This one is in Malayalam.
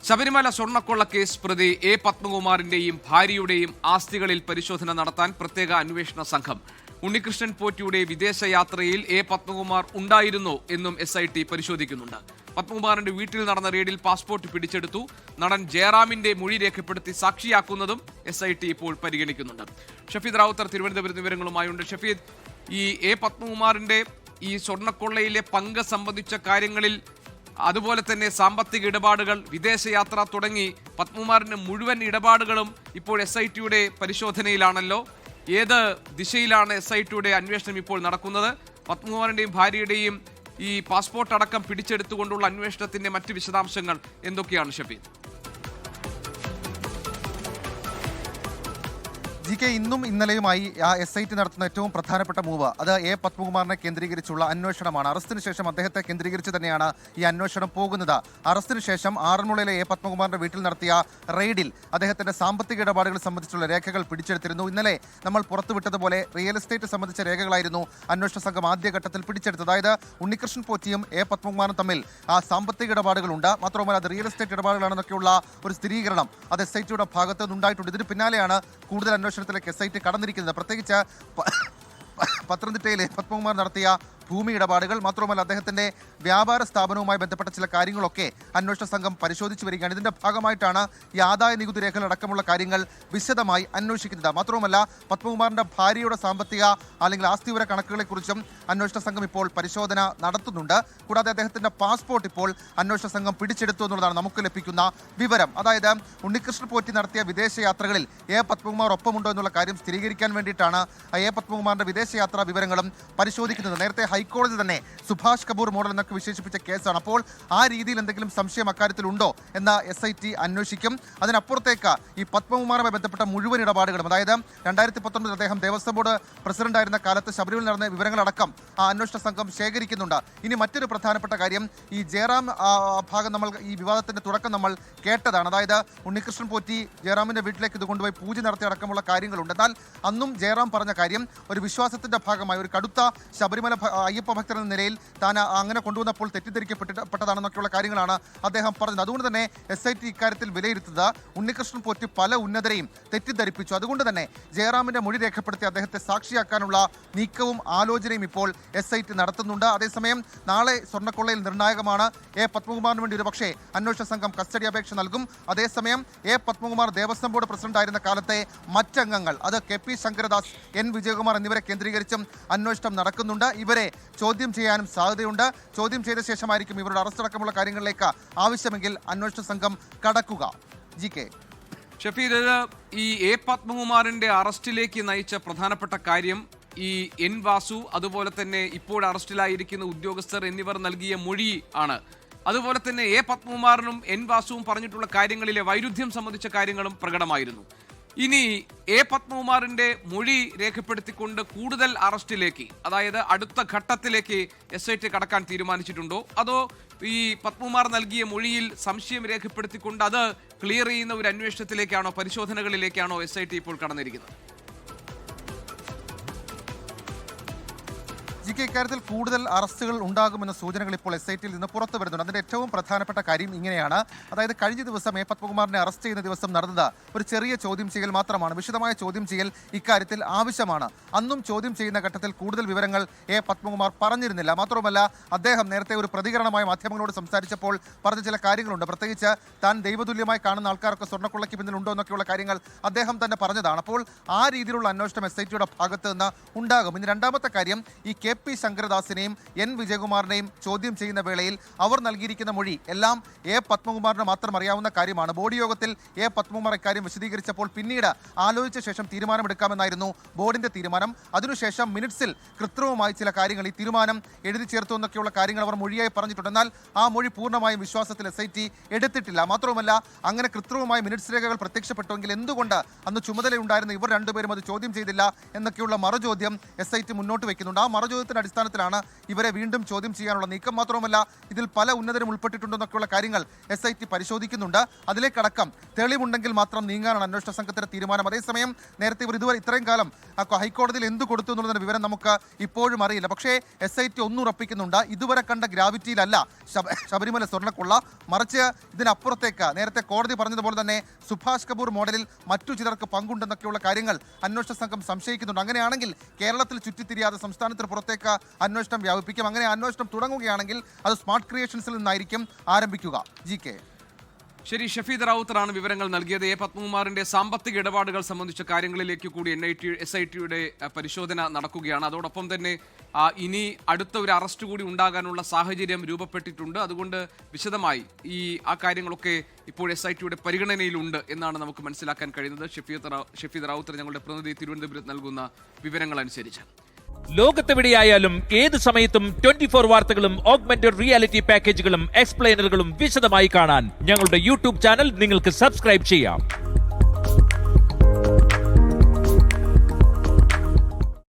ശബരിമല സ്വർണ്ണക്കൊള്ള കേസ് പ്രതി എ പത്മകുമാറിന്റെയും ഭാര്യയുടെയും ആസ്തികളിൽ പരിശോധന നടത്താൻ പ്രത്യേക അന്വേഷണ സംഘം. ഉണ്ണികൃഷ്ണൻ പോറ്റിയുടെ വിദേശയാത്രയിൽ എ പത്മകുമാർ ഉണ്ടായിരുന്നോ എന്നും SIT പരിശോധിക്കുന്നുണ്ട്. പത്മകുമാറിന്റെ വീട്ടിൽ നടന്ന റെയ്ഡിൽ പാസ്പോർട്ട് പിടിച്ചെടുത്തു. നടൻ ജയറാമിന്റെ മൊഴി രേഖപ്പെടുത്തി സാക്ഷിയാക്കുന്നതും SIT ഇപ്പോൾ പരിഗണിക്കുന്നുണ്ട്. ഷഫീദ് റാവുത്തർ തിരുവനന്തപുരത്ത് വിവരങ്ങളുമായുണ്ട്. ഷഫീദ്, ഈ എ പത്മകുമാറിന്റെ ഈ സ്വർണ്ണക്കൊള്ളയിലെ പങ്ക് സംബന്ധിച്ച കാര്യങ്ങളിൽ, അതുപോലെ തന്നെ സാമ്പത്തിക ഇടപാടുകൾ, വിദേശയാത്ര തുടങ്ങി പത്മകുമാറിന്റെ മുഴുവൻ ഇടപാടുകളും ഇപ്പോൾ SITയുടെ പരിശോധനയിലാണല്ലോ. ഏത് ദിശയിലാണ് SITയുടെ അന്വേഷണം ഇപ്പോൾ നടക്കുന്നത്? പത്മകുമാറിന്റെയും ഭാര്യയുടെയും ഈ പാസ്പോർട്ട് അടക്കം പിടിച്ചെടുത്തുകൊണ്ടുള്ള അന്വേഷണത്തിന്റെ മറ്റ് വിശദാംശങ്ങൾ എന്തൊക്കെയാണ് ഷഫീദ്? GK, ഇന്നും ഇന്നലെയുമായി SIT നടത്തുന്ന ഏറ്റവും പ്രധാനപ്പെട്ട മൂവ് അത് എ പത്മകുമാറിനെ കേന്ദ്രീകരിച്ചുള്ള അന്വേഷണമാണ്. അറസ്റ്റിന് ശേഷം അദ്ദേഹത്തെ കേന്ദ്രീകരിച്ച് തന്നെയാണ് ഈ അന്വേഷണം പോകുന്നത്. അറസ്റ്റിന് ശേഷം ആറന്മുളയിലെ എ പത്മകുമാറിന്റെ വീട്ടിൽ നടത്തിയ റെയ്ഡിൽ അദ്ദേഹത്തിന്റെ സാമ്പത്തിക ഇടപാടുകൾ സംബന്ധിച്ചുള്ള രേഖകൾ പിടിച്ചെടുത്തിരുന്നു. ഇന്നലെ നമ്മൾ പുറത്തുവിട്ടതുപോലെ റിയൽ എസ്റ്റേറ്റ് സംബന്ധിച്ച രേഖകളായിരുന്നു അന്വേഷണ സംഘം ആദ്യഘട്ടത്തിൽ പിടിച്ചെടുത്തത്. അതായത് ഉണ്ണികൃഷ്ണൻ പോറ്റിയും എ പത്മകുമാറും തമ്മിൽ സാമ്പത്തിക ഇടപാടുകളുണ്ട്, മാത്രമല്ല അത് റിയൽ എസ്റ്റേറ്റ് ഇടപാടുകളാണെന്നൊക്കെയുള്ള ഒരു സ്ഥിരീകരണം അത് SITയുടെ ഭാഗത്ത് നിന്നുണ്ടായിട്ടുണ്ട്. ഇതിന് പിന്നാലെയാണ് കൂടുതൽ അന്വേഷണത്തിലേക്ക് SIT കടന്നിരിക്കുന്നത്. പ്രത്യേകിച്ച് പത്തനംതിട്ടയിലെ പത്മകുമാർ നടത്തിയ ഭൂമി ഇടപാടുകൾ, മാത്രമല്ല അദ്ദേഹത്തിന്റെ വ്യാപാര സ്ഥാപനവുമായി ബന്ധപ്പെട്ട ചില കാര്യങ്ങളൊക്കെ അന്വേഷണ സംഘം പരിശോധിച്ചു വരികയാണ്. ഇതിന്റെ ഭാഗമായിട്ടാണ് ഈ ആദായ നികുതി രേഖകൾ അടക്കമുള്ള കാര്യങ്ങൾ വിശദമായി അന്വേഷിക്കുന്നത്. മാത്രവുമല്ല പത്മകുമാറിന്റെ ഭാര്യയുടെ സാമ്പത്തിക അല്ലെങ്കിൽ ആസ്തിവിവര കണക്കുകളെക്കുറിച്ചും അന്വേഷണ സംഘം ഇപ്പോൾ പരിശോധന നടത്തുന്നുണ്ട്. കൂടാതെ അദ്ദേഹത്തിന്റെ പാസ്പോർട്ട് ഇപ്പോൾ അന്വേഷണ സംഘം പിടിച്ചെടുത്തു എന്നുള്ളതാണ് നമുക്ക് ലഭിക്കുന്ന വിവരം. അതായത് ഉണ്ണികൃഷ്ണൻ പോറ്റി നടത്തിയ വിദേശയാത്രകളിൽ എ പത്മകുമാർ ഒപ്പമുണ്ടോ എന്നുള്ള കാര്യം സ്ഥിരീകരിക്കാൻ വേണ്ടിയിട്ടാണ് എ പത്മകുമാറിന്റെ വിദേശയാത്രാ വിവരങ്ങളും പരിശോധിക്കുന്നത്. നേരത്തെ ഹൈക്കോടതി തന്നെ സുഭാഷ് കപൂർ മോഡൽ എന്നൊക്കെ വിശേഷിപ്പിച്ച കേസാണ്. അപ്പോൾ ആ രീതിയിൽ എന്തെങ്കിലും സംശയം അക്കാര്യത്തിൽ ഉണ്ടോ എന്ന് SIT അന്വേഷിക്കും. അതിനപ്പുറത്തേക്ക് ഈ പത്മകുമാറുമായി ബന്ധപ്പെട്ട മുഴുവൻ ഇടപാടുകളും, അതായത് 2019 അദ്ദേഹം ദേവസ്വം ബോർഡ് പ്രസിഡന്റായിരുന്ന കാലത്ത് ശബരിമല നടന്ന വിവരങ്ങളടക്കം ആ അന്വേഷണ സംഘം ശേഖരിക്കുന്നുണ്ട്. ഇനി മറ്റൊരു പ്രധാനപ്പെട്ട കാര്യം, ഈ ജയറാം ഭാഗം നമ്മൾ ഈ വിവാദത്തിന്റെ തുടക്കം നമ്മൾ കേട്ടതാണ്. അതായത് ഉണ്ണികൃഷ്ണൻ പോറ്റി ജയറാമിന്റെ വീട്ടിലേക്ക് ഇത് കൊണ്ടുപോയി പൂജ നടത്തി അടക്കമുള്ള കാര്യങ്ങളുണ്ട്. എന്നാൽ അന്നും ജയറാം പറഞ്ഞ കാര്യം ഒരു വിശ്വാസത്തിന്റെ ഭാഗമായി, ഒരു കടുത്ത ശബരിമല അയ്യപ്പ ഭക്തർ എന്ന നിലയിൽ താൻ അങ്ങനെ കൊണ്ടുവന്നപ്പോൾ തെറ്റിദ്ധരിക്കപ്പെട്ടതാണെന്നൊക്കെയുള്ള കാര്യങ്ങളാണ് അദ്ദേഹം പറഞ്ഞത്. അതുകൊണ്ട് തന്നെ SIT ഇക്കാര്യത്തിൽ വിലയിരുത്തുന്നത് ഉണ്ണികൃഷ്ണൻ പോറ്റി പല ഉന്നതരെയും തെറ്റിദ്ധരിപ്പിച്ചു. അതുകൊണ്ട് തന്നെ ജയറാമിന്റെ മൊഴി രേഖപ്പെടുത്തി അദ്ദേഹത്തെ സാക്ഷിയാക്കാനുള്ള നീക്കവും ആലോചനയും ഇപ്പോൾ SIT നടത്തുന്നുണ്ട്. അതേസമയം നാളെ സ്വർണ്ണക്കൊള്ളയിൽ നിർണായകമാണ്. എ പത്മകുമാറിന് വേണ്ടി ഒരു പക്ഷേ അന്വേഷണ സംഘം കസ്റ്റഡി അപേക്ഷ നൽകും. അതേസമയം എ പത്മകുമാർ ദേവസ്വം ബോർഡ് പ്രസിഡന്റായിരുന്ന കാലത്തെ മറ്റംഗങ്ങൾ, അത് KP ശങ്കരദാസ്, N വിജയകുമാർ എന്നിവരെ കേന്ദ്രീകരിച്ചും അന്വേഷണം നടക്കുന്നുണ്ട്. ഇവരെ ചോദ്യം ചെയ്യാനും സാധ്യതയുണ്ട്. ചോദ്യം ചെയ്ത ശേഷമായിരിക്കും ഇവരുടെ അറസ്റ്റ് അടക്കമുള്ള കാര്യങ്ങളിലേക്ക് ആവശ്യമെങ്കിൽ അന്വേഷണ സംഘം കടക്കുക. GK, ഷഫീദ്, ഈ എ പത്മകുമാറിന്റെ അറസ്റ്റിലേക്ക് നയിച്ച പ്രധാനപ്പെട്ട കാര്യം ഈ N വാസു, അതുപോലെ തന്നെ ഇപ്പോൾ അറസ്റ്റിലായിരിക്കുന്ന ഉദ്യോഗസ്ഥർ എന്നിവർ നൽകിയ മൊഴി ആണ്. അതുപോലെ തന്നെ എ പത്മകുമാറിനും N വാസുവും പറഞ്ഞിട്ടുള്ള കാര്യങ്ങളിലെ വൈരുദ്ധ്യം സംബന്ധിച്ച കാര്യങ്ങളും പ്രകടമായിരുന്നു. ഇനി എ പത്മകുമാറിന്റെ മൊഴി രേഖപ്പെടുത്തിക്കൊണ്ട് കൂടുതൽ അറസ്റ്റിലേക്ക്, അതായത് അടുത്ത ഘട്ടത്തിലേക്ക് SIT കടക്കാൻ തീരുമാനിച്ചിട്ടുണ്ടോ? അതോ ഈ പത്മകുമാർ നൽകിയ മൊഴിയിൽ സംശയം രേഖപ്പെടുത്തിക്കൊണ്ട് അത് ക്ലിയർ ചെയ്യുന്ന ഒരു അന്വേഷണത്തിലേക്കാണോ, പരിശോധനകളിലേക്കാണോ SIT ഇപ്പോൾ കടന്നിരിക്കുന്നത്? GK, ഇക്കാര്യത്തിൽ കൂടുതൽ അറസ്റ്റുകൾ ഉണ്ടാകുമെന്ന സൂചനകൾ ഇപ്പോൾ SITയിൽ നിന്ന് പുറത്തു വരുന്നുണ്ട്. അതിന്റെ ഏറ്റവും പ്രധാനപ്പെട്ട കാര്യം ഇങ്ങനെയാണ്. അതായത് കഴിഞ്ഞ ദിവസം എ പത്മകുമാറിനെ അറസ്റ്റ് ചെയ്യുന്ന ദിവസം നടന്നത് ഒരു ചെറിയ ചോദ്യം ചെയ്യൽ മാത്രമാണ്. വിശദമായ ചോദ്യം ചെയ്യൽ ഇക്കാര്യത്തിൽ ആവശ്യമാണ്. അന്നും ചോദ്യം ചെയ്യുന്ന ഘട്ടത്തിൽ കൂടുതൽ വിവരങ്ങൾ എ പത്മകുമാർ പറഞ്ഞിരുന്നില്ല. മാത്രമല്ല അദ്ദേഹം നേരത്തെ ഒരു പ്രതികരണമായി മാധ്യമങ്ങളോട് സംസാരിച്ചപ്പോൾ പറഞ്ഞ ചില കാര്യങ്ങളുണ്ട്. പ്രത്യേകിച്ച് താൻ ദൈവതുല്യമായി കാണുന്ന ആൾക്കാരൊക്കെ സ്വർണ്ണക്കൊള്ളയ്ക്ക് പിന്നിലുണ്ടോ എന്നൊക്കെയുള്ള കാര്യങ്ങൾ അദ്ദേഹം തന്നെ പറഞ്ഞതാണ്. അപ്പോൾ ആ രീതിയിലുള്ള അന്വേഷണം SITയുടെ ഭാഗത്ത് നിന്ന് ഉണ്ടാകും. ഇനി രണ്ടാമത്തെ കാര്യം, ഈ KP ശങ്കരദാസിനെയും N വിജയകുമാറിനെയും ചോദ്യം ചെയ്യുന്ന വേളയിൽ അവർ നൽകിയിരിക്കുന്ന മൊഴി എല്ലാം എ പത്മകുമാറിന് മാത്രം അറിയാവുന്ന കാര്യമാണ്. ബോർഡ് യോഗത്തിൽ എ പത്മകുമാർ ഇക്കാര്യം വിശദീകരിച്ചപ്പോൾ പിന്നീട് ആലോചിച്ച ശേഷം തീരുമാനമെടുക്കാമെന്നായിരുന്നു ബോർഡിന്റെ തീരുമാനം. അതിനുശേഷം മിനിറ്റ്സിൽ കൃത്രിമമായി ചില കാര്യങ്ങൾ, ഈ തീരുമാനം എഴുതി ചേർത്തു എന്നൊക്കെയുള്ള കാര്യങ്ങൾ അവർ മൊഴിയായി പറഞ്ഞിട്ടുണ്ട്. എന്നാൽ ആ മൊഴി പൂർണ്ണമായും വിശ്വാസത്തിൽ SIT എടുത്തിട്ടില്ല. മാത്രവുമല്ല അങ്ങനെ കൃത്രിമമായി മിനിറ്റ്സ് രേഖകൾ പ്രത്യക്ഷപ്പെട്ടുവെങ്കിൽ എന്തുകൊണ്ട് അന്ന് ചുമതലയുണ്ടായിരുന്ന ഇവർ രണ്ടുപേരും അത് ചോദ്യം ചെയ്തില്ല എന്നൊക്കെയുള്ള മറുചോദ്യം SIT മുന്നോട്ട് വയ്ക്കുന്നുണ്ട്. ആ മറുചോദ്യത്തിന് വാദത്തിന്റെ അടിസ്ഥാനത്തിലാണ് ഇവരെ വീണ്ടും ചോദ്യം ചെയ്യാനുള്ള നീക്കം. മാത്രവുമല്ല ഇതിൽ പല ഉന്നതരും ഉൾപ്പെട്ടിട്ടുണ്ടെന്നൊക്കെയുള്ള കാര്യങ്ങൾ SIT പരിശോധിക്കുന്നുണ്ട്. അതിലേക്കടക്കം തെളിവുണ്ടെങ്കിൽ മാത്രം നീങ്ങാനാണ് അന്വേഷണ സംഘത്തിന്റെ തീരുമാനം. അതേസമയം നേരത്തെ ഇവർ ഇതുവരെ ഇത്രയും കാലം ഹൈക്കോടതിയിൽ എന്ത് കൊടുത്തു എന്നുള്ളതിന്റെ വിവരം നമുക്ക് ഇപ്പോഴും അറിയില്ല. പക്ഷേ SIT ഒന്നുറപ്പിക്കുന്നുണ്ട്, ഇതുവരെ കണ്ട ഗ്രാവിറ്റിയിലല്ല ശബരിമല സ്വർണ്ണക്കൊള്ള, മറിച്ച് ഇതിനപ്പുറത്തേക്ക് നേരത്തെ കോടതി പറഞ്ഞതുപോലെ തന്നെ സുഭാഷ് കപൂർ മോഡലിൽ മറ്റു ചിലർക്ക് പങ്കുണ്ടെന്നൊക്കെയുള്ള കാര്യങ്ങൾ അന്വേഷണ സംഘം സംശയിക്കുന്നുണ്ട്. അങ്ങനെയാണെങ്കിൽ കേരളത്തിൽ ചുറ്റിത്തിരിയാതെ സംസ്ഥാനത്തിന് പുറത്തേക്ക് അന്വേഷണം വ്യാപിപ്പിക്കും. അങ്ങനെ അന്വേഷണം തുടങ്ങുകയാണെങ്കിൽ അത് സ്മാർട്ട് ക്രിയേഷൻസിൽ നിന്നായിരിക്കും ആരംഭിക്കുക. GK. ശരി, ഷഫീദ് റാവുത്തറാണ് വിവരങ്ങൾ നൽകിയത്. എ പത്മകുമാറിന്റെ സാമ്പത്തിക ഇടപാടുകൾ സംബന്ധിച്ച കാര്യങ്ങളിലേക്ക് കൂടി SITയുടെ പരിശോധന നടക്കുകയാണ്. അതോടൊപ്പം തന്നെ ഇനി അടുത്ത ഒരു അറസ്റ്റ് കൂടി ഉണ്ടാകാനുള്ള സാഹചര്യം രൂപപ്പെട്ടിട്ടുണ്ട്. അതുകൊണ്ട് വിശദമായി ആ കാര്യങ്ങളൊക്കെ ഇപ്പോൾ SITയുടെ പരിഗണനയിലുണ്ട് എന്നാണ് നമുക്ക് മനസ്സിലാക്കാൻ കഴിയുന്നത്. ഷഫീദ് റാവുത്തർ ഞങ്ങളുടെ പ്രതിനിധി തിരുവനന്തപുരത്ത് നൽകുന്ന വിവരങ്ങൾ അനുസരിച്ച്. ലോകത്തെവിടെയായാലും ഏത് സമയത്തും 24 വാർത്തകളും ഓഗ്മെന്റഡ് റിയാലിറ്റി പാക്കേജുകളും എക്സ്പ്ലെയിനറുകളും വിശദമായി കാണാൻ ഞങ്ങളുടെ യൂട്യൂബ് ചാനൽ നിങ്ങൾക്ക് സബ്സ്ക്രൈബ് ചെയ്യാം.